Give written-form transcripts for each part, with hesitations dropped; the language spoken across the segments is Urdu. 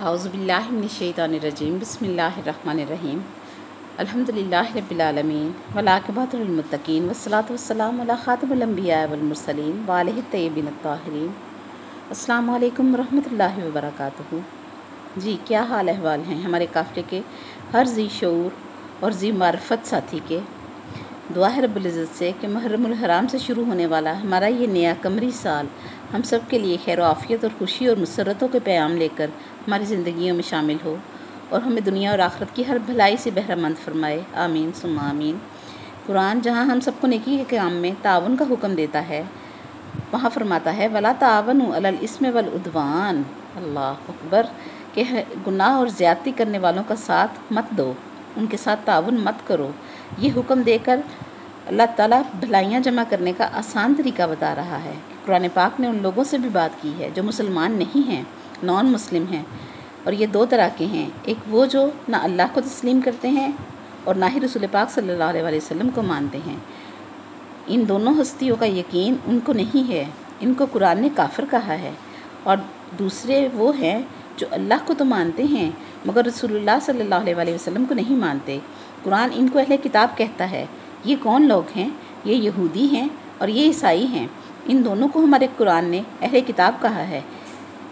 اعوذ باللہ من الشیطان الرجیم بسم اللہ الرحمن الرحیم الحمدللہ رب العالمین والعاقبۃ للمتقین والصلاۃ والسلام علی خاتم الانبیاء والمرسلین وآلہ الطیبین الطاہرین۔ السلام علیکم ورحمۃ اللہ وبرکاتہ۔ جی کیا حال احوال ہیں ہمارے قافلے کے ہر ذی شعور اور ذی معرفت ساتھی کے؟ دعا ہے رب العزت سے کہ محرم الحرام سے شروع ہونے والا ہمارا یہ نیا قمری سال ہم سب کے لیے خیر و عافیت اور خوشی اور مسرتوں کے پیغام لے کر ہماری زندگیوں میں شامل ہو اور ہمیں دنیا اور آخرت کی ہر بھلائی سے بہرہ مند فرمائے، آمین ثم آمین۔ قرآن جہاں ہم سب کو نیکی کے کام میں تعاون کا حکم دیتا ہے، وہاں فرماتا ہے وَلَا تَعَاوَنُوا عَلَى الْإِثْمِ وَالْعُدْوَانِ، اللہ اکبر، کہ گناہ اور زیادتی کرنے والوں کا ساتھ مت دو، ان کے ساتھ تعاون مت کرو۔ یہ حکم دے کر اللہ تعالیٰ بھلائیاں جمع کرنے کا آسان طریقہ بتا رہا ہے۔ قرآن پاک نے ان لوگوں سے بھی بات کی ہے جو مسلمان نہیں ہیں، نان مسلم ہیں، اور یہ دو طرح کے ہیں، ایک وہ جو نہ اللہ کو تسلیم کرتے ہیں اور نہ ہی رسول پاک صلی اللہ علیہ وسلم کو مانتے ہیں۔ ان دونوں ہستیوں کا یقین ان کو نہیں ہے، ان کو قرآن نے کافر کہا ہے۔ اور دوسرے وہ ہیں جو اللہ کو تو مانتے ہیں مگر رسول اللہ صلی اللہ علیہ وسلم کو نہیں مانتے۔ قرآن ان کو اہل کتاب کہتا ہے۔ یہ کون لوگ ہیں؟ یہ یہودی ہیں اور یہ عیسائی ہیں۔ ان دونوں کو ہمارے قرآن نے اہل کتاب کہا ہے،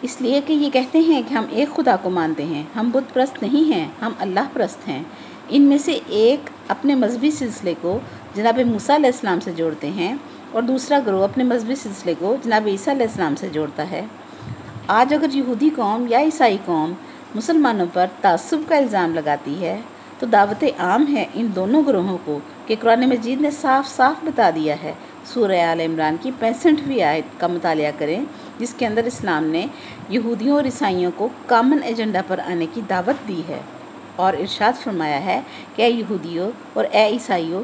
اس لیے کہ یہ کہتے ہیں کہ ہم ایک خدا کو مانتے ہیں، ہم بت پرست نہیں ہیں، ہم اللہ پرست ہیں۔ ان میں سے ایک اپنے مذہبی سلسلے کو جناب موسیٰ علیہ السلام سے جوڑتے ہیں اور دوسرا گروہ اپنے مذہبی سلسلے کو جناب عیسیٰ علیہ السلام سے جوڑتا ہے۔ آج اگر یہودی قوم یا عیسائی قوم مسلمانوں پر تعصب کا الزام لگاتی ہے تو دعوت عام ہے ان دونوں گروہوں کو کہ قرآن مجید نے صاف صاف بتا دیا ہے۔ سورہ آل عمران کی 65ویں آیت کا مطالعہ کریں جس کے اندر اسلام نے یہودیوں اور عیسائیوں کو کامن ایجنڈا پر آنے کی دعوت دی ہے، اور ارشاد فرمایا ہے کہ اے یہودیوں اور اے عیسائیوں،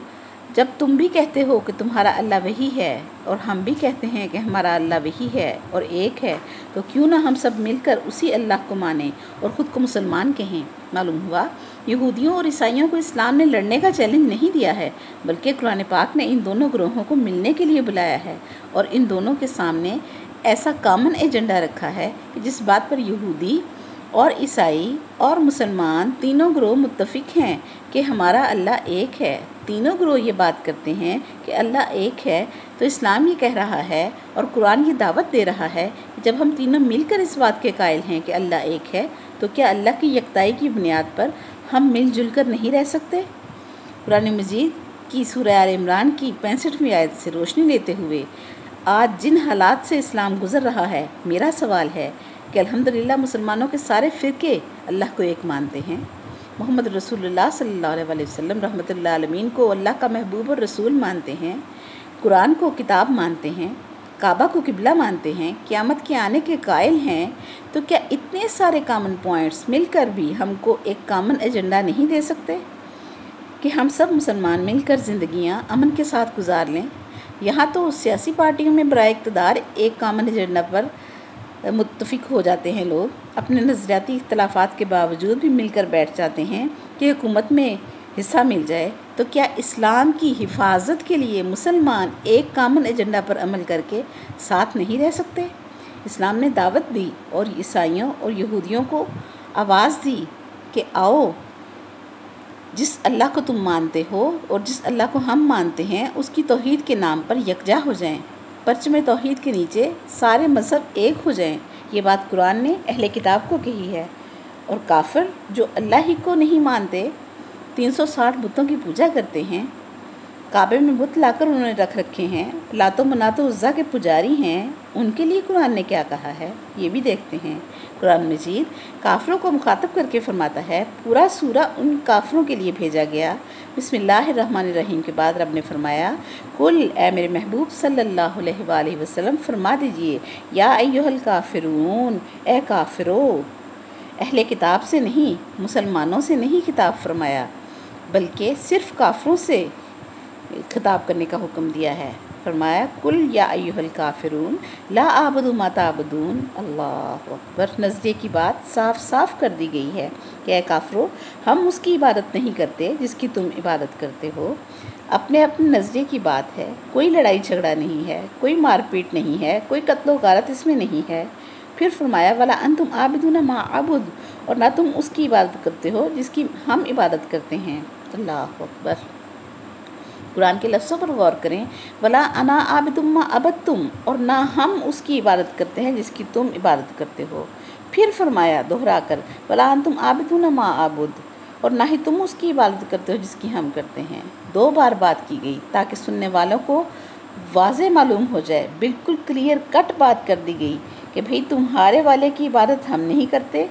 جب تم بھی کہتے ہو کہ تمہارا اللہ وہی ہے اور ہم بھی کہتے ہیں کہ ہمارا اللہ وہی ہے اور ایک ہے، تو کیوں نہ ہم سب مل کر اسی اللہ کو مانیں اور خود کو مسلمان کہیں۔ معلوم ہوا یہودیوں اور عیسائیوں کو اسلام نے لڑنے کا چیلنج نہیں دیا ہے، بلکہ قرآن پاک نے ان دونوں گروہوں کو ملنے کے لیے بلایا ہے اور ان دونوں کے سامنے ایسا کامن ایجنڈا رکھا ہے کہ جس بات پر یہودی اور عیسائی اور مسلمان تینوں گروہ متفق ہیں کہ ہمارا اللہ ایک ہے۔ تینوں گروہ یہ بات کرتے ہیں کہ اللہ ایک ہے، تو اسلام یہ کہہ رہا ہے اور قرآن یہ دعوت دے رہا ہے کہ جب ہم تینوں مل کر اس بات کے قائل ہیں کہ اللہ ایک ہے، تو کیا اللہ کی یکتائی کی بنیاد پر ہم مل جل کر نہیں رہ سکتے؟ قرآن مجید کی سورہ آل عمران کی 65ویں آیت سے روشنی لیتے ہوئے آج جن حالات سے اسلام گزر رہا ہے، میرا سوال ہے کہ الحمدللہ مسلمانوں کے سارے فرقے اللہ کو ایک مانتے ہیں، محمد رسول اللہ صلی اللہ علیہ وسلم رحمۃ اللہ عالمین کو اللہ کا محبوب اور رسول مانتے ہیں، قرآن کو کتاب مانتے ہیں، کعبہ کو قبلہ مانتے ہیں، قیامت کے آنے کے قائل ہیں، تو کیا اتنے سارے کامن پوائنٹس مل کر بھی ہم کو ایک کامن ایجنڈا نہیں دے سکتے کہ ہم سب مسلمان مل کر زندگیاں امن کے ساتھ گزار لیں؟ یہاں تو سیاسی پارٹیوں میں برائے اقتدار ایک کامن ایجنڈا پر متفق ہو جاتے ہیں، لوگ اپنے نظریاتی اختلافات کے باوجود بھی مل کر بیٹھ جاتے ہیں کہ حکومت میں حصہ مل جائے، تو کیا اسلام کی حفاظت کے لیے مسلمان ایک کامن ایجنڈا پر عمل کر کے ساتھ نہیں رہ سکتے؟ اسلام نے دعوت دی اور عیسائیوں اور یہودیوں کو آواز دی کہ آؤ، جس اللہ کو تم مانتے ہو اور جس اللہ کو ہم مانتے ہیں اس کی توحید کے نام پر یکجا ہو جائیں، پرچم توحید کے نیچے سارے مذہب ایک ہو جائیں۔ یہ بات قرآن نے اہل کتاب کو کہی ہے، اور کافر جو اللہ ہی کو نہیں مانتے، 360 بتوں کی پوجا کرتے ہیں، کعبے میں بت لا کر انہوں نے رکھ رکھے ہیں، لات و منات و عزیٰ کے پجاری ہیں، ان کے لیے قرآن نے کیا کہا ہے یہ بھی دیکھتے ہیں۔ قرآن مجید کافروں کو مخاطب کر کے فرماتا ہے، پورا سورہ ان کافروں کے لیے بھیجا گیا۔ بسم اللہ الرحمن الرحیم کے بعد رب نے فرمایا، قل، اے میرے محبوب صلی اللہ علیہ وآلہ وسلم فرما دیجئے، یا ایھا الکافرون، اے کافرو، اہل کتاب سے نہیں، مسلمانوں سے نہیں خطاب فرمایا، بلکہ صرف کافروں سے خطاب کرنے کا حکم دیا ہے۔ فرمایا قل یا ایھا الکافرون لا اعبد ما تعبدون، اللہ اکبر، نظریے کی بات صاف صاف کر دی گئی ہے کہ اے کافرو، ہم اس کی عبادت نہیں کرتے جس کی تم عبادت کرتے ہو۔ اپنے اپنے نظریے کی بات ہے، کوئی لڑائی جھگڑا نہیں ہے، کوئی مار پیٹ نہیں ہے، کوئی قتل و غارت اس میں نہیں ہے۔ پھر فرمایا ولا انتم عابدون ما اعبد، اور نہ تم اس کی عبادت کرتے ہو جس کی ہم عبادت کرتے ہیں۔ اللہ اکبر۔ قرآن کے لفظوں پر غور کریں، ولا انا عابد ما عبدتم، اور نہ ہم اس کی عبادت کرتے ہیں جس کی تم عبادت کرتے ہو۔ پھر فرمایا دہرا کر، ولا انتم عابدون ما اعبد، اور نہ ہی تم اس کی عبادت کرتے ہو جس کی ہم کرتے ہیں۔ 2 بار بات کی گئی تاکہ سننے والوں کو واضح معلوم ہو جائے، بالکل کلیئر کٹ بات کر دی گئی کہ بھئی تمہارے والے کی عبادت ہم نہیں کرتے،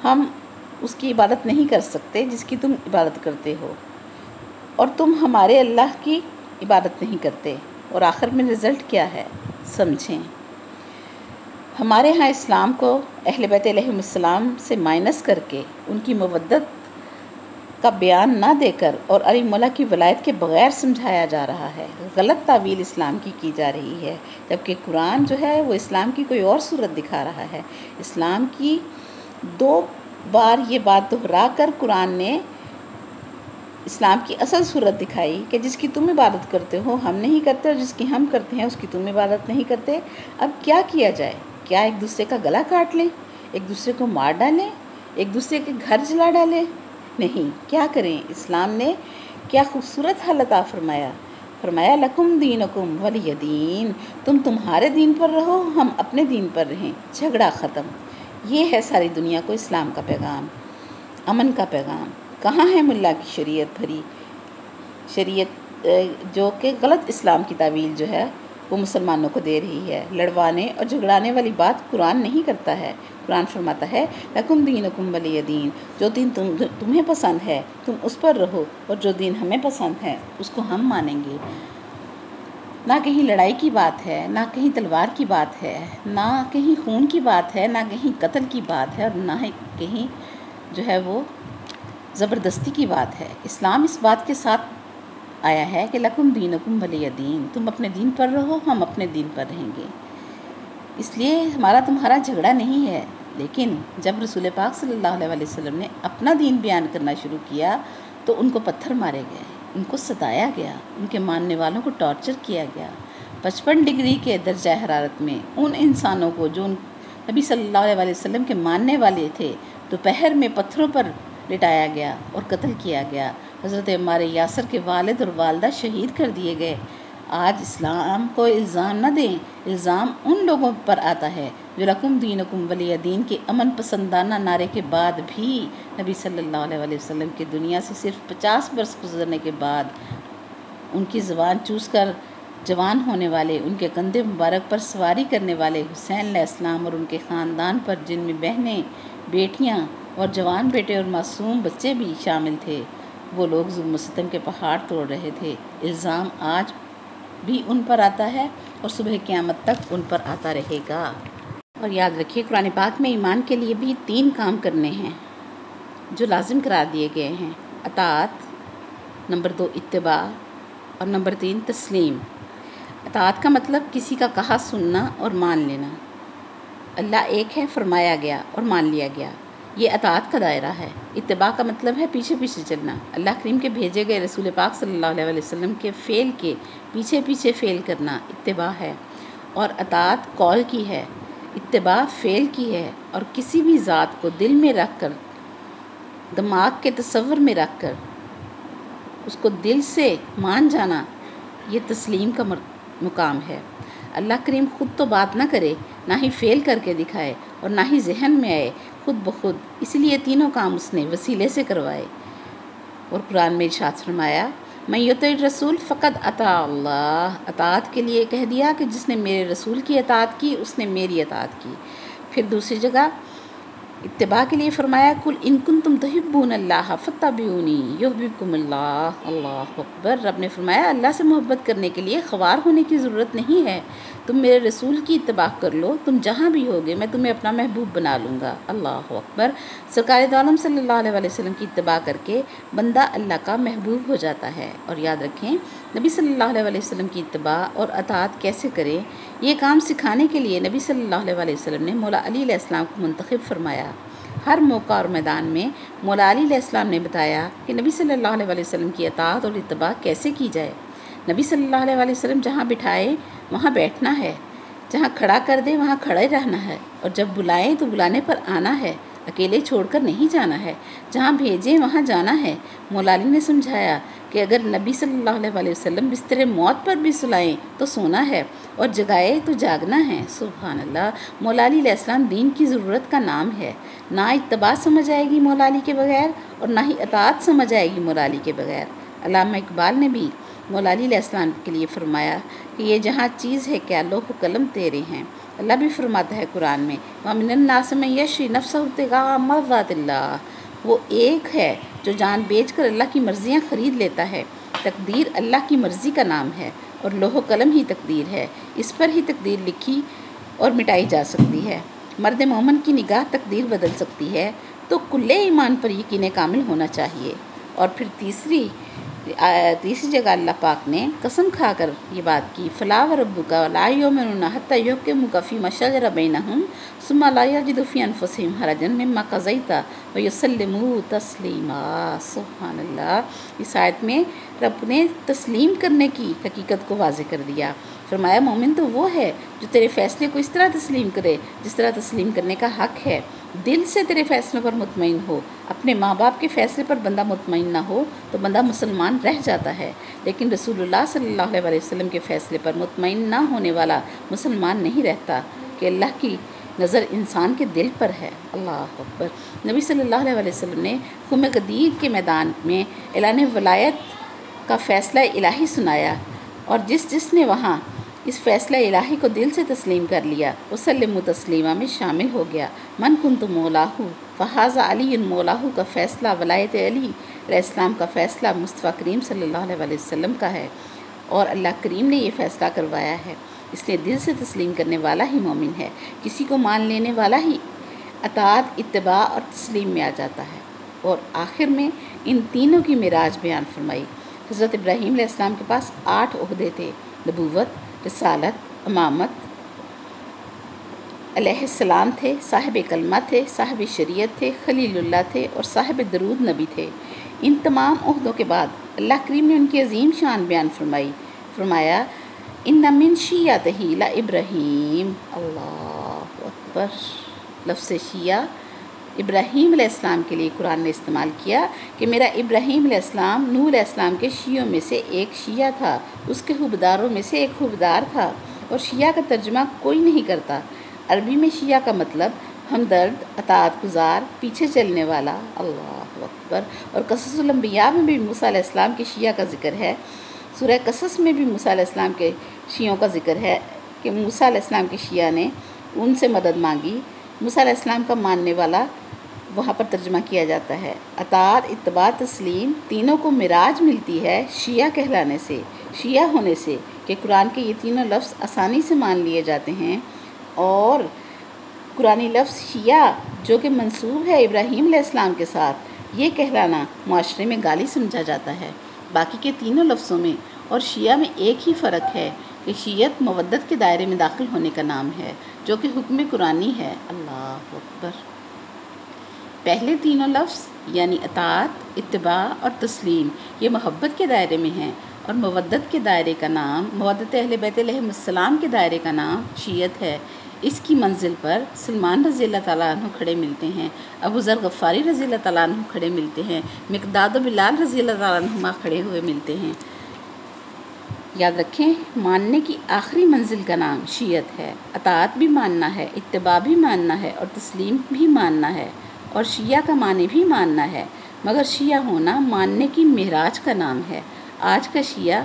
ہم اس کی عبادت نہیں کر سکتے جس کی تم عبادت کرتے ہو، اور تم ہمارے اللہ کی عبادت نہیں کرتے۔ اور آخر میں رزلٹ کیا ہے سمجھیں۔ ہمارے ہاں اسلام کو اہل بیت علیہم السلام سے مائنس کر کے ان کی مودت کا بیان نہ دے کر اور علی مولا کی ولایت کے بغیر سمجھایا جا رہا ہے۔ غلط تعویل اسلام کی جا رہی ہے، جبکہ قرآن جو ہے وہ اسلام کی کوئی اور صورت دکھا رہا ہے۔ اسلام کی 2 بار یہ بات دہرا کر قرآن نے اسلام کی اصل صورت دکھائی کہ جس کی تم عبادت کرتے ہو ہم نہیں کرتے، اور جس کی ہم کرتے ہیں اس کی تم عبادت نہیں کرتے۔ اب کیا کیا جائے؟ کیا ایک دوسرے کا گلا کاٹ لیں، ایک دوسرے کو مار ڈالیں، ایک دوسرے کے گھر جلا ڈالیں؟ نہیں، کیا کریں؟ اسلام نے کیا خوبصورت حل عطا فرمایا لکم دینکم ولی دین، تم تمہارے دین پر رہو، ہم اپنے دین پر رہیں، جھگڑا ختم۔ یہ ہے ساری دنیا کو اسلام کا پیغام، امن کا پیغام۔ کہاں ہے ملا کی شریعت بھری شریعت جو کہ غلط اسلام کی تعویل جو ہے وہ مسلمانوں کو دے رہی ہے؟ لڑوانے اور جھگڑانے والی بات قرآن نہیں کرتا ہے۔ قرآن فرماتا ہے لکم دینکم ولی دین، جو دین تمہیں پسند ہے تم اس پر رہو، اور جو دین ہمیں پسند ہے اس کو ہم مانیں گے۔ نہ کہیں لڑائی کی بات ہے، نہ کہیں تلوار کی بات ہے، نہ کہیں خون کی بات ہے، نہ کہیں قتل کی بات ہے، اور نہ ہی کہیں جو ہے وہ زبردستی کی بات ہے۔ اسلام اس بات کے ساتھ آیا ہے کہ لکم دینکم ولی دین، تم اپنے دین پر رہو، ہم اپنے دین پر رہیں گے۔ اس لیے ہمارا تمہارا جھگڑا نہیں ہے، لیکن جب رسول پاک صلی اللہ علیہ وسلم نے اپنا دین بیان کرنا شروع کیا تو ان کو پتھر مارے گئے، ان کو ستایا گیا، ان کے ماننے والوں کو ٹارچر کیا گیا۔ 55 ڈگری کے درجہ حرارت میں ان انسانوں کو جو نبی صلی اللہ علیہ وسلم کے ماننے والے تھے دوپہر میں پتھروں پر لٹایا گیا اور قتل کیا گیا۔ حضرت عمار یاسر کے والد اور والدہ شہید کر دیے گئے۔ آج اسلام کو الزام نہ دیں، الزام ان لوگوں پر آتا ہے جو لکم دینکم ولی دین کے امن پسندانہ نعرے کے بعد بھی نبی صلی اللہ علیہ وسلم کی دنیا سے صرف 50 برس گزرنے کے بعد ان کی زبان چوس کر جوان ہونے والے، ان کے کندھے مبارک پر سواری کرنے والے حسین علیہ السلام اور ان کے خاندان پر، جن میں بہنیں، بیٹیاں اور جوان بیٹے اور معصوم بچے بھی شامل تھے، وہ لوگ ظلم و ستم کے پہاڑ توڑ رہے تھے۔ الزام آج بھی ان پر آتا ہے اور صبح قیامت تک ان پر آتا رہے گا۔ اور یاد رکھیے قرآن پاک میں ایمان کے لیے بھی 3 کام کرنے ہیں جو لازم قرار دیے گئے ہیں: اطاعت، نمبر 2 اتباع، اور نمبر 3 تسلیم۔ اطاعت کا مطلب کسی کا کہا سننا اور مان لینا۔ اللہ ایک ہے فرمایا گیا اور مان لیا گیا، یہ اطاعت کا دائرہ ہے۔ اتباع کا مطلب ہے پیچھے پیچھے چلنا، اللہ کریم کے بھیجے گئے رسول پاک صلی اللہ علیہ وسلم کے فعل کے پیچھے پیچھے فعل کرنا اتباع ہے۔ اور اطاعت قول کی ہے، اتباع فعل کی ہے، اور کسی بھی ذات کو دل میں رکھ کر، دماغ کے تصور میں رکھ کر اس کو دل سے مان جانا، یہ تسلیم کا مقام ہے۔ اللہ کریم خود تو بات نہ کرے، نہ ہی فعل کر کے دکھائے، اور نہ ہی ذہن میں آئے خود بخود، اس لیے تینوں کام اس نے وسیلے سے کروائے۔ اور قرآن میں ارشاد فرمایا من یطع الرسول فقد اطاع اللہ، اطاعت کے لیے کہہ دیا کہ جس نے میرے رسول کی اطاعت کی اس نے میری اطاعت کی۔ پھر دوسری جگہ اتباع کے لیے فرمایا قل ان کنتم تحبون اللہ فاتبعونی یحببکم اللہ۔ اللہ اکبر۔ رب نے فرمایا اللہ سے محبت کرنے کے لیے خوار ہونے کی ضرورت نہیں ہے، تم میرے رسول کی اتباع کر لو، تم جہاں بھی ہوگے میں تمہیں اپنا محبوب بنا لوں گا۔ اللہ اکبر۔ سرکار دو عالم صلی اللہ علیہ وسلم کی اتباع کر کے بندہ اللہ کا محبوب ہو جاتا ہے۔ اور یاد رکھیں نبی صلی اللہ علیہ وسلم کی اتباع اور اطاعت کیسے کریں، یہ کام سکھانے کے لیے نبی صلی اللہ علیہ وسلم نے مولا علی علیہ السلام کو منتخب فرمایا۔ ہر موقع اور میدان میں مولا علی علیہ السلام نے بتایا کہ نبی صلی اللہ علیہ وسلم کی اطاعت اور اتباع کیسے کی جائے۔ نبی صلی اللہ علیہ وسلم جہاں بٹھائے وہاں بیٹھنا ہے، جہاں کھڑا کر دے وہاں کھڑے رہنا ہے، اور جب بلائیں تو بلانے پر آنا ہے، اکیلے چھوڑ کر نہیں جانا ہے، جہاں بھیجیں وہاں جانا ہے۔ مولا علی نے سمجھایا کہ اگر نبی صلی اللہ علیہ وسلم بستر موت پر بھی سلائیں تو سونا ہے اور جگائے تو جاگنا ہے۔ سبحان اللہ۔ مولا علی علیہ السلام دین کی ضرورت کا نام ہے۔ نہ اتباع سمجھ آئے گی مولا علی کے بغیر اور نہ ہی اطاعت سمجھ آئے گی مولا علی کے بغیر۔ علامہ اقبال نے بھی مولا علی علیہ السلام کے لیے فرمایا کہ یہ جہاں چیز ہے کیا لوح و قلم تیرے ہیں۔ اللہ بھی فرماتا ہے قرآن میں وَمِنَ النَّاسِ مَن يَشْرِي نَفْسَهُ ابْتِغَاءَ مَرْضَاتِ اللَّهِ، وہ ایک ہے جو جان بیچ کر اللہ کی مرضیاں خرید لیتا ہے۔ تقدیر اللہ کی مرضی کا نام ہے اور لوح و قلم ہی تقدیر ہے، اس پر ہی تقدیر لکھی اور مٹائی جا سکتی ہے۔ مرد مومن کی نگاہ تقدیر بدل سکتی ہے تو کل ایمان پر یقین کامل ہونا چاہیے۔ اور پھر تیسری جگہ اللہ پاک نے قسم کھا کر یہ بات کی فَلَا وَرَبُّكَ لَا يُؤْمِنُونَ حَتَّىٰ يُحْكِمُوكَ فِي مَا شَجَرَ بَيْنَهُمْ ثُمَّ لَا يَجِدُوا فِي أَنفُسِهِمْ حَرَجًا مِّمَّا قَضَيْتَ وَيُسَلِّمُوا تَسْلِيمًا۔ سبحان اللہ۔ اس آیت میں رب نے تسلیم کرنے کی حقیقت کو واضح کر دیا۔ فرمایا مومن تو وہ ہے جو تیرے فیصلے کو اس طرح تسلیم کرے جس طرح تسلیم کرنے کا حق ہے، دل سے تیرے فیصلوں پر مطمئن ہو۔ اپنے ماں باپ کے فیصلے پر بندہ مطمئن نہ ہو تو بندہ مسلمان رہ جاتا ہے، لیکن رسول اللہ صلی اللہ علیہ وسلم کے فیصلے پر مطمئن نہ ہونے والا مسلمان نہیں رہتا کہ اللہ کی نظر انسان کے دل پر ہے۔ اللہ اکبر۔ نبی صلی اللہ علیہ وسلم نے خم غدیر کے میدان میں اعلان ولایت کا فیصلہ الہی سنایا، اور جس نے وہاں اس فیصلہ الہی کو دل سے تسلیم کر لیا وسلموا تسلیما میں شامل ہو گیا۔ من کنت مولاہ فہذا علی مولاہ کا فیصلہ ولایت علی علیہ السلام کا فیصلہ مصطفیٰ کریم صلی اللہ علیہ وسلم کا ہے، اور اللہ کریم نے یہ فیصلہ کروایا ہے، اس لیے دل سے تسلیم کرنے والا ہی مومن ہے، کسی کو مان لینے والا ہی اطاعت، اتباع اور تسلیم میں آ جاتا ہے۔ اور آخر میں ان تینوں کی معراج بیان فرمائی۔ حضرت ابراہیم علیہ السلام کے پاس 8 عہدے تھے، نبوت، رسالت، امامت، علیہ السلام تھے، صاحب کلمہ تھے، صاحب شریعت تھے، خلیل اللہ تھے اور صاحب درود نبی تھے۔ ان تمام عہدوں کے بعد اللہ کریم نے ان کی عظیم شان بیان فرمایا ان من شیعتہ لابراہیم۔ اللہ اکبر۔ لفظ شیعہ ابراہیم علیہ السلام کے لیے قرآن نے استعمال کیا کہ میرا ابراہیم علیہ السلام نوح علیہ السلام کے شیعوں میں سے ایک شیعہ تھا، اس کے حبداروں میں سے ایک حبدار تھا۔ اور شیعہ کا ترجمہ کوئی نہیں کرتا۔ عربی میں شیعہ کا مطلب ہمدرد، اطاعت گزار، پیچھے چلنے والا۔ اللہ اکبر۔ اور قصص الانبیاء میں بھی موسیٰ علیہ السلام کے شیعہ کا ذکر ہے۔ سورہ قصص میں بھی موسیٰ علیہ السلام کے شیعوں کا ذکر ہے کہ موسیٰ علیہ السلام کے شیعہ نے ان سے مدد مانگی۔ موسیٰ علیہ السلام کا ماننے والا وہاں پر ترجمہ کیا جاتا ہے۔ اطاعت، اتباع، تسلیم تینوں کو معراج ملتی ہے شیعہ کہلانے سے، شیعہ ہونے سے، کہ قرآن کے یہ تینوں لفظ آسانی سے مان لیے جاتے ہیں، اور قرآنی لفظ شیعہ جو کہ منسوب ہے ابراہیم علیہ السلام کے ساتھ، یہ کہلانا معاشرے میں گالی سمجھا جاتا ہے۔ باقی کے تینوں لفظوں میں اور شیعہ میں ایک ہی فرق ہے کہ شیعت مودت کے دائرے میں داخل ہونے کا نام ہے، جو کہ حکم قرآنی ہے۔ اللہ اکبر۔ پہلے تینوں لفظ یعنی اطاعت، اتباع اور تسلیم یہ محبت کے دائرے میں ہیں، اور مودت کے دائرے کا نام، مودت اہل بیت علیہم السلام کے دائرے کا نام شیعت ہے۔ اس کی منزل پر سلمان رضی اللہ تعالیٰ عنہ کھڑے ملتے ہیں، ابو ذر غفاری رضی اللہ تعالیٰ عنہ کھڑے ملتے ہیں، مقداد و بلال رضی اللہ تعالیٰ عنہما کھڑے ہوئے ملتے ہیں۔ یاد رکھیں، ماننے کی آخری منزل کا نام شیعت ہے۔ اطاعت بھی ماننا ہے، اتباع بھی ماننا ہے اور تسلیم بھی ماننا ہے، اور شیعہ کا معنی بھی ماننا ہے، مگر شیعہ ہونا ماننے کی معراج کا نام ہے۔ آج کا شیعہ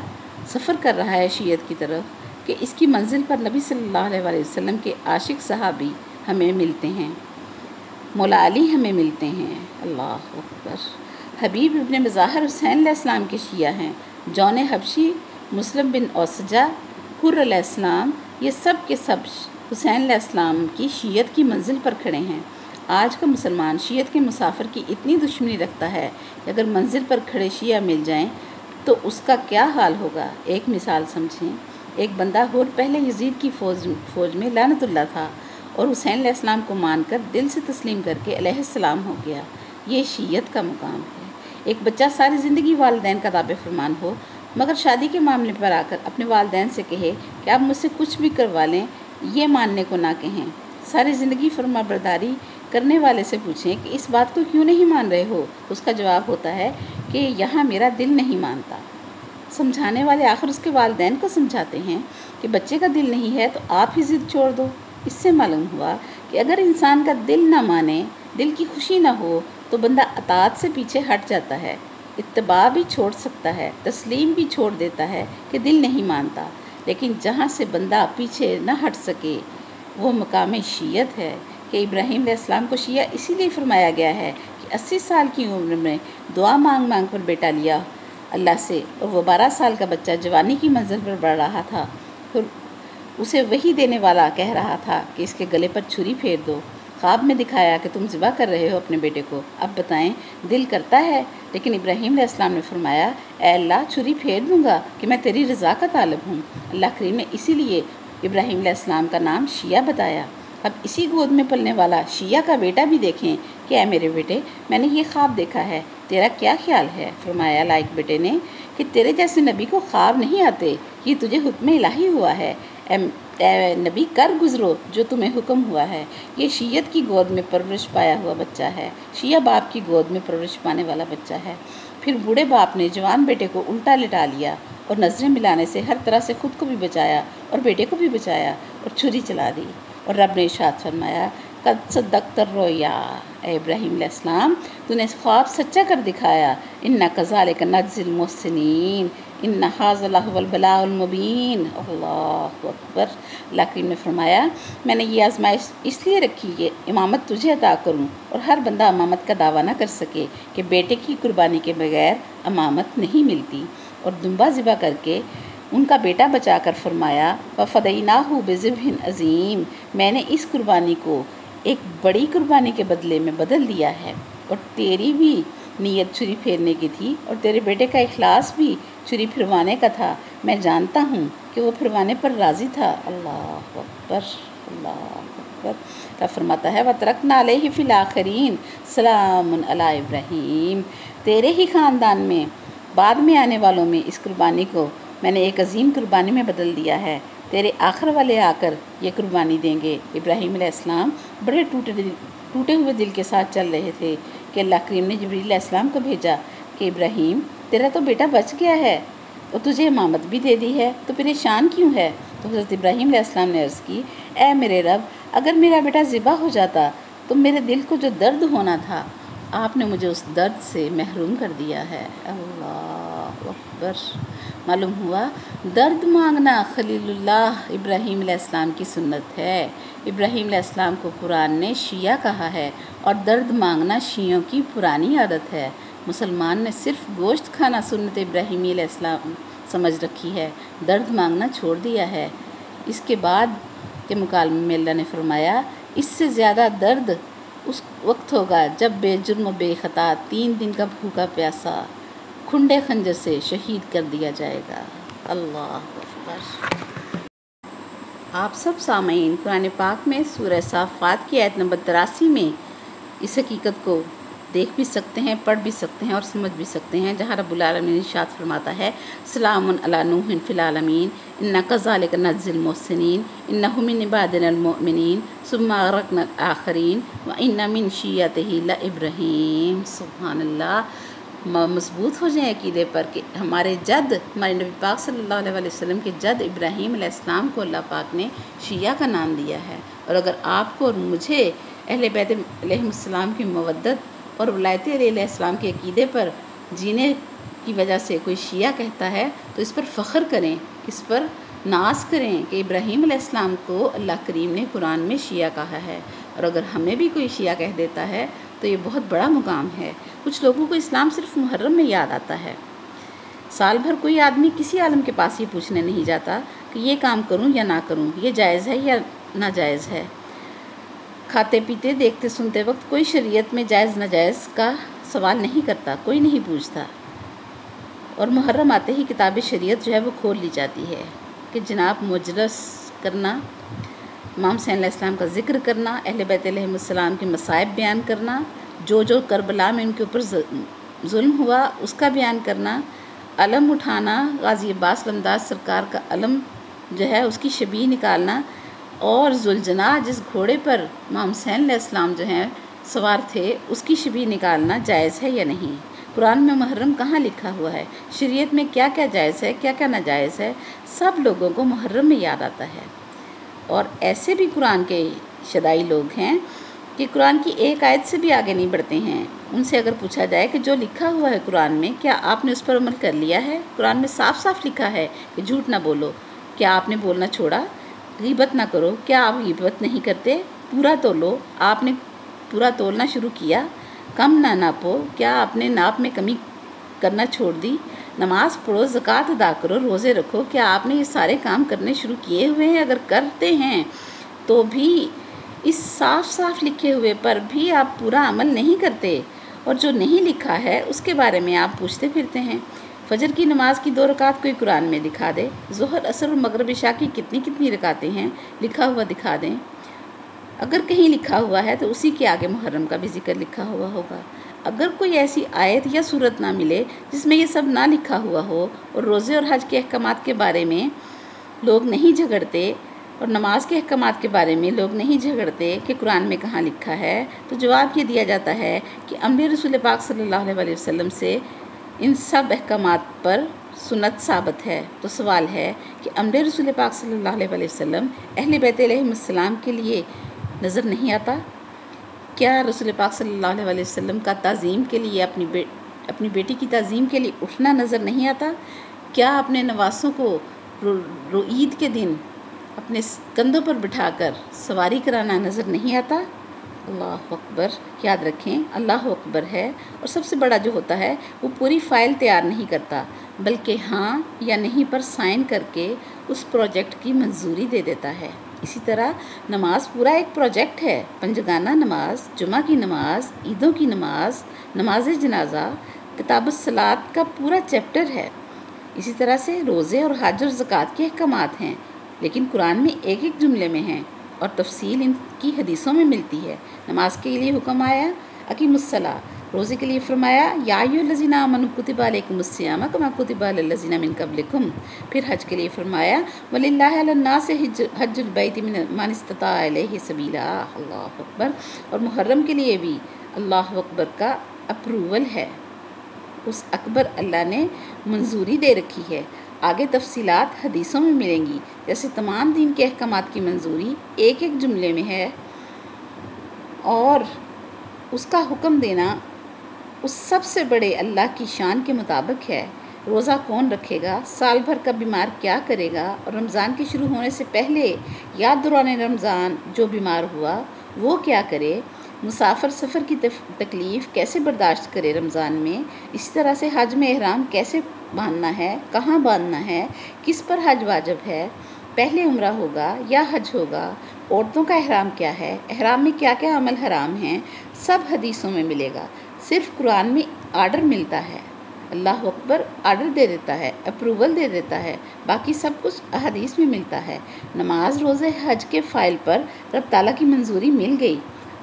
سفر کر رہا ہے شیعت کی طرف کہ اس کی منزل پر نبی صلی اللہ علیہ وسلم کے عاشق صحابی ہمیں ملتے ہیں، مولا علی ہمیں ملتے ہیں۔ اللہ اکبر۔ حبیب ابن مظاہر حسین علیہ السلام کے شیعہ ہیں، جون حبشی، مسلم بن اوسجہ، حر علیہ السلام، یہ سب کے سب حسین علیہ السلام کی شیعت کی منزل پر کھڑے ہیں۔ آج کا مسلمان شیعت کے مسافر کی اتنی دشمنی رکھتا ہے کہ اگر منزل پر کھڑے شیعہ مل جائیں تو اس کا کیا حال ہوگا۔ ایک مثال سمجھیں، ایک بندہ ہور پہلے یزید کی فوج میں لعنت اللہ تھا، اور حسین علیہ السلام کو مان کر دل سے تسلیم کر کے علیہ السلام ہو گیا۔ یہ شیعت کا مقام ہے۔ ایک بچہ ساری زندگی والدین کا تابع فرمان ہو، مگر شادی کے معاملے پر آ کر اپنے والدین سے کہے کہ آپ مجھ سے کچھ بھی کروا لیں، یہ ماننے کو نہ کہیں۔ ساری زندگی فرما برداری کرنے والے سے پوچھیں کہ اس بات کو کیوں نہیں مان رہے ہو، اس کا جواب ہوتا ہے کہ یہاں میرا دل نہیں مانتا۔ سمجھانے والے آخر اس کے والدین کو سمجھاتے ہیں کہ بچے کا دل نہیں ہے تو آپ ہی ضد چھوڑ دو۔ اس سے معلوم ہوا کہ اگر انسان کا دل نہ مانے، دل کی خوشی نہ ہو، تو بندہ اطاعت سے پیچھے ہٹ جاتا ہے، اتباع بھی چھوڑ سکتا ہے، تسلیم بھی چھوڑ دیتا ہے کہ دل نہیں مانتا۔ لیکن جہاں سے بندہ پیچھے نہ ہٹ سکے وہ مقام شیعت ہے کہ ابراہیم علیہ السلام کو شیعہ اسی لیے فرمایا گیا ہے کہ 80 سال کی عمر میں دعا مانگ مانگ کر بیٹا لیا اللہ سے، اور وہ 12 سال کا بچہ جوانی کی منزل پر بڑھ رہا تھا، پھر اسے وحی دینے والا کہہ رہا تھا کہ اس کے گلے پر چھری پھیر دو۔ خواب میں دکھایا کہ تم ذبح کر رہے ہو اپنے بیٹے کو، اب بتائیں دل کرتا ہے؟ لیکن ابراہیم علیہ السلام نے فرمایا اے اللہ چھری پھیر دوں گا کہ میں تیری رضا کا طالب ہوں۔ اللہ کریم نے اسی لیے ابراہیم علیہ السلام کا نام شیعہ بتایا۔ اب اسی گود میں پلنے والا شیعہ کا بیٹا بھی دیکھیں کہ اے میرے بیٹے میں نے یہ خواب دیکھا ہے، تیرا کیا خیال ہے؟ فرمایا لائق بیٹے نے کہ تیرے جیسے نبی کو خواب نہیں آتے، یہ تجھے حکم الہی ہوا ہے، اے نبی کر گزرو جو تمہیں حکم ہوا ہے۔ یہ شیعت کی گود میں پرورش پایا ہوا بچہ ہے، شیعہ باپ کی گود میں پرورش پانے والا بچہ ہے۔ پھر بوڑھے باپ نے جوان بیٹے کو الٹا لٹا لیا اور نظریں ملانے سے ہر طرح سے خود کو بھی بچایا اور بیٹے کو بھی بچایا اور چھری چلا دی، اور رب نے ارشاد فرمایا قد صدقت الرؤیا، اے ابراہیم علیہ السلام تو نے خواب سچا کر دکھایا، انا کذالک نجزی المحسنین ان ھذا لہو البلاء المبین۔ اللہ اکبر۔ اللہ کریم نے فرمایا میں نے یہ آزمائش اس لیے رکھی کہ امامت تجھے عطا کروں اور ہر بندہ امامت کا دعویٰ نہ کر سکے کہ بیٹے کی قربانی کے بغیر امامت نہیں ملتی، اور دمبا ذبح کر کے ان کا بیٹا بچا کر فرمایا وَفَدَيْنَاهُ بِذِبْحٍ عَظِيمٍ، میں نے اس قربانی کو ایک بڑی قربانی کے بدلے میں بدل دیا ہے، اور تیری بھی نیت چھری پھیرنے کی تھی اور تیرے بیٹے کا اخلاص بھی چھری پھروانے کا تھا، میں جانتا ہوں کہ وہ پھروانے پر راضی تھا۔ اللہ اکبر، اللہ اکبر۔ اللہ فرماتا ہے وَتَرَكْنَا عَلَيْهِ فِي الْآخِرِينَ سَلَامٌ عَلَىٰ إِبْرَاہِیم، تیرے ہی خاندان میں بعد میں آنے والوں میں اس قربانی کو میں نے ایک عظیم قربانی میں بدل دیا ہے، تیرے آخر والے آ کر یہ قربانی دیں گے۔ ابراہیم علیہ السلام بڑے ٹوٹے ہوئے دل کے ساتھ چل رہے تھے کہ اللہ کریم نے جبریل علیہ السلام کو بھیجا کہ ابراہیم تیرا تو بیٹا بچ گیا ہے اور تجھے امامت بھی دے دی ہے، تو پریشان کیوں ہے؟ تو حضرت ابراہیم علیہ السلام نے عرض کی اے میرے رب اگر میرا بیٹا ذبح ہو جاتا تو میرے دل کو جو درد ہونا تھا آپ نے مجھے اس درد سے محروم کر دیا ہے۔ اللہ اکبر۔ معلوم ہوا درد مانگنا خلیل اللہ ابراہیم علیہ السلام کی سنت ہے۔ ابراہیم علیہ السلام کو قرآن نے شیعہ کہا ہے، اور درد مانگنا شیعوں کی پرانی عادت ہے۔ مسلمان نے صرف گوشت کھانا سنت ابراہیمی علیہ السلام سمجھ رکھی ہے، درد مانگنا چھوڑ دیا ہے۔ اس کے بعد کے مکالمے میں اللہ نے فرمایا اس سے زیادہ درد اس وقت ہوگا جب بے جرم و بے خطا 3 دن کا بھوکا پیاسا کھنڈے خنجر سے شہید کر دیا جائے گا۔ اللہ اکبر۔ آپ سب سامعین قرآن پاک میں سورہ صافات کی آیت نمبر 83 میں اس حقیقت کو دیکھ بھی سکتے ہیں، پڑھ بھی سکتے ہیں اور سمجھ بھی سکتے ہیں، جہاں رب العالمین ارشاد فرماتا ہے سلام علی نوح فی العالمین انا کذالک نجزی المحسنین انہ من عبادنا المؤمنین ثم اغرقنا الآخرین وان من شیعتہ لابراہیم۔ سبحان اللہ۔ مضبوط ہو جائیں عقیدے پر کہ ہمارے جد، ہمارے نبی پاک صلی اللہ علیہ وسلم کے جد ابراہیم علیہ السلام کو اللہ پاک نے شیعہ کا نام دیا ہے، اور اگر آپ کو اور مجھے اہل بیت علیہ السلام کی مودت اور ولایت علیہ السلام کے عقیدے پر جینے کی وجہ سے کوئی شیعہ کہتا ہے تو اس پر فخر کریں، اس پر ناز کریں کہ ابراہیم علیہ السلام کو اللہ کریم نے قرآن میں شیعہ کہا ہے، اور اگر ہمیں بھی کوئی شیعہ کہہ دیتا ہے تو یہ بہت بڑا مقام ہے۔ کچھ لوگوں کو اسلام صرف محرم میں یاد آتا ہے، سال بھر کوئی آدمی کسی عالم کے پاس یہ پوچھنے نہیں جاتا کہ یہ کام کروں یا نہ کروں، یہ جائز ہے یا ناجائز ہے۔ کھاتے پیتے دیکھتے سنتے وقت کوئی شریعت میں جائز ناجائز کا سوال نہیں کرتا، کوئی نہیں پوچھتا، اور محرم آتے ہی کتاب شریعت جو ہے وہ کھول لی جاتی ہے کہ جناب مجلس کرنا، امام حسین علیہ السلام کا ذکر کرنا، اہل بیت علیہ السلام کے مصائب بیان کرنا، جو کربلا میں ان کے اوپر ظلم ہوا اس کا بیان کرنا، علم اٹھانا، غازی عباس لمداس سرکار کا علم جو ہے اس کی شبیہ نکالنا، اور ذوالجناح جس گھوڑے پر امام حسین علیہ السلام جو ہیں سوار تھے اس کی شبیہ نکالنا جائز ہے یا نہیں؟ قرآن میں محرم کہاں لکھا ہوا ہے؟ شریعت میں کیا کیا جائز ہے، کیا کیا ناجائز ہے؟ سب لوگوں کو محرم میں یاد آتا ہے۔ اور ایسے بھی قرآن کے شدائی لوگ ہیں کہ قرآن کی ایک آیت سے بھی آگے نہیں بڑھتے ہیں۔ ان سے اگر پوچھا جائے کہ جو لکھا ہوا ہے قرآن میں، کیا آپ نے اس پر عمل کر لیا ہے؟ قرآن میں صاف صاف لکھا ہے کہ جھوٹ نہ بولو، کیا آپ نے بولنا چھوڑا؟ غیبت نہ کرو، کیا آپ غیبت نہیں کرتے؟ پورا تولو، آپ نے پورا تولنا شروع کیا؟ کم نہ ناپو، کیا آپ نے ناپ میں کمی کرنا چھوڑ دی؟ نماز پڑھو، زکوٰۃ ادا کرو، روزے رکھو، کیا آپ نے یہ سارے کام کرنے شروع کیے ہوئے ہیں؟ اگر کرتے ہیں تو بھی اس صاف صاف لکھے ہوئے پر بھی آپ پورا عمل نہیں کرتے، اور جو نہیں لکھا ہے اس کے بارے میں آپ پوچھتے پھرتے ہیں۔ فجر کی نماز کی 2 رکعت کوئی قرآن میں دکھا دے، ظہر عصر اور مغرب عشاء کی کتنی رکعتیں ہیں، لکھا ہوا دکھا دیں۔ اگر کہیں لکھا ہوا ہے تو اسی کے آگے محرم کا بھی ذکر لکھا ہوا ہوگا۔ اگر کوئی ایسی آیت یا صورت نہ ملے جس میں یہ سب نہ لکھا ہوا ہو، اور روزے اور حج کے احکامات کے بارے میں لوگ نہیں جھگڑتے، اور نماز کے احکامات کے بارے میں لوگ نہیں جھگڑتے کہ قرآن میں کہاں لکھا ہے، تو جواب یہ دیا جاتا ہے کہ امر رسول پاک صلی اللہ علیہ وسلم سے ان سب احکامات پر سنت ثابت ہے۔ تو سوال ہے کہ امر رسول پاک صلی اللہ علیہ وسلم اہل بیت علیہم السلام کے لیے نظر نہیں آتا؟ کیا رسول پاک صلی اللہ علیہ وسلم کا تعظیم کے لیے اپنی بیٹی کی تعظیم کے لیے اٹھنا نظر نہیں آتا؟ کیا اپنے نواسوں کو عید کے دن اپنے کندھوں پر بٹھا کر سواری کرانا نظر نہیں آتا؟ اللہ اکبر، یاد رکھیں اللہ اکبر ہے، اور سب سے بڑا جو ہوتا ہے وہ پوری فائل تیار نہیں کرتا، بلکہ ہاں یا نہیں پر سائن کر کے اس پروجیکٹ کی منظوری دے دیتا ہے۔ اسی طرح نماز پورا ایک پروجیکٹ ہے۔ پنجگانہ نماز، جمعہ کی نماز، عیدوں کی نماز، نماز جنازہ، کتاب الصلاۃ کا پورا چیپٹر ہے۔ اسی طرح سے روزے اور حج اور زکوٰۃ کے احکامات ہیں، لیکن قرآن میں ایک ایک جملے میں ہیں، اور تفصیل ان کی حدیثوں میں ملتی ہے۔ نماز کے لیے حکم آیا اقیموا الصلاۃ، روزے کے لیے فرمایا یا ایھا الذین آمنوا کتب علیکم الصیام کما کتب علی الذین من قبلکم، پھر حج کے لیے فرمایا وللہ علی الناس حج البیت من استطاع الیہ سبیلا، اللہ اکبر۔ اور محرم کے لیے بھی اللہ اکبر کا اپروول ہے، اس اکبر اللہ نے منظوری دے رکھی ہے۔ آگے تفصیلات حدیثوں میں ملیں گی، جیسے تمام دین کے احکامات کی منظوری ایک ایک جملے میں ہے، اور اس کا حکم دینا اس سب سے بڑے اللہ کی شان کے مطابق ہے۔ روزہ کون رکھے گا، سال بھر کا بیمار کیا کرے گا، اور رمضان کے شروع ہونے سے پہلے یا دوران رمضان جو بیمار ہوا وہ کیا کرے، مسافر سفر کی تکلیف کیسے برداشت کرے رمضان میں، اسی طرح سے حج میں احرام کیسے باندھنا ہے، کہاں باندھنا ہے، کس پر حج واجب ہے، پہلے عمرہ ہوگا یا حج ہوگا، عورتوں کا احرام کیا ہے، احرام میں کیا کیا عمل حرام ہیں، سب حدیثوں میں ملے گا۔ صرف قرآن میں آرڈر ملتا ہے، اللہ اکبر آرڈر دے دیتا ہے، اپروول دے دیتا ہے، باقی سب کچھ احادیث میں ملتا ہے۔ نماز روزے حج کے فائل پر رب تعالیٰ کی منظوری مل گئی،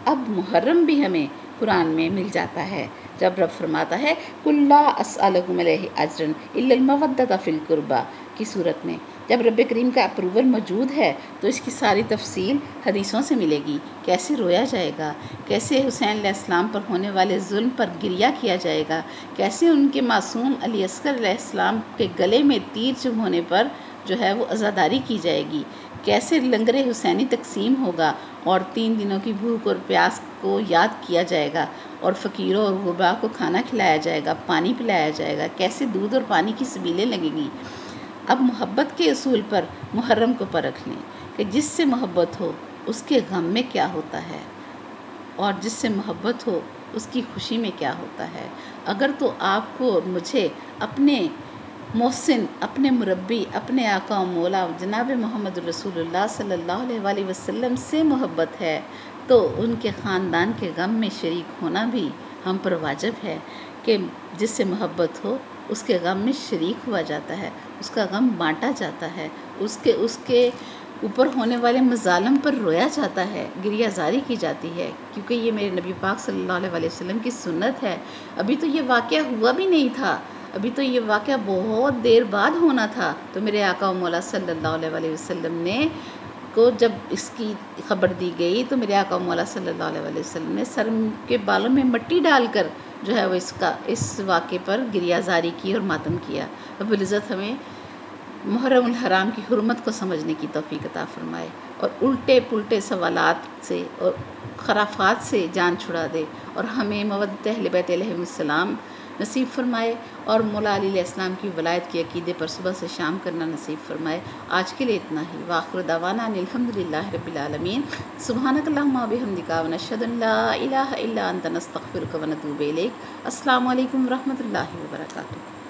اب محرم بھی ہمیں قرآن میں مل جاتا ہے، جب رب فرماتا ہے قُل لا أسألكم علیہ اجرا الا المودۃ فی القربى کی صورت میں۔ جب رب کریم کا اپروول موجود ہے تو اس کی ساری تفصیل حدیثوں سے ملے گی، کیسے رویا جائے گا، کیسے حسین علیہ السلام پر ہونے والے ظلم پر گریہ کیا جائے گا، کیسے ان کے معصوم علی اصغر علیہ السلام کے گلے میں تیر چبھ ہونے پر جو ہے وہ عزاداری کی جائے گی، کیسے لنگر حسینی تقسیم ہوگا، اور 3 دنوں کی بھوک اور پیاس کو یاد کیا جائے گا، اور فقیروں اور غرباء کو کھانا کھلایا جائے گا، پانی پلایا جائے گا، کیسے دودھ اور پانی کی سبیلیں لگیں گی۔ اب محبت کے اصول پر محرم کو پرکھ لیں کہ جس سے محبت ہو اس کے غم میں کیا ہوتا ہے، اور جس سے محبت ہو اس کی خوشی میں کیا ہوتا ہے۔ اگر تو آپ کو اور مجھے اپنے محسن، اپنے مربی، اپنے آقا و مولا جناب محمد رسول اللہ صلی اللہ علیہ وسلم سے محبت ہے تو ان کے خاندان کے غم میں شریک ہونا بھی ہم پر واجب ہے، کہ جس سے محبت ہو اس کے غم میں شریک ہوا جاتا ہے، اس کا غم بانٹا جاتا ہے، اس کے اوپر ہونے والے مظالم پر رویا جاتا ہے، گریہ زاری کی جاتی ہے، کیونکہ یہ میرے نبی پاک صلی اللہ علیہ وسلم کی سنت ہے۔ ابھی تو یہ واقعہ ہوا بھی نہیں تھا، ابھی تو یہ واقعہ بہت دیر بعد ہونا تھا، تو میرے آقا و مولا صلی اللہ علیہ وسلم نے کو جب اس کی خبر دی گئی تو میرے آقا مولا صلی اللہ علیہ وسلم نے سر کے بالوں میں مٹی ڈال کر جو ہے وہ اس واقعے پر گریہ زاری کی اور ماتم کیا۔ رب العزت ہمیں محرم الحرام کی حرمت کو سمجھنے کی توفیق عطا فرمائے اور الٹے پلٹے سوالات سے اور خرافات سے جان چھڑا دے، اور ہمیں مودت اہل بیت علیہ السلام نصیب فرمائے، اور مولا علی علیہ السلام کی ولایت کے عقیدے پر صبح سے شام کرنا نصیب فرمائے۔ آج کے لیے اتنا ہی، وآخر دعوانا ان الحمدللہ رب العالمین۔ سبحانک اللہم و بحمدک ونشہد ان لا الہ الا انت نستغفرک ونتوب الیک۔ السلام علیکم ورحمۃ اللہ وبرکاتہ۔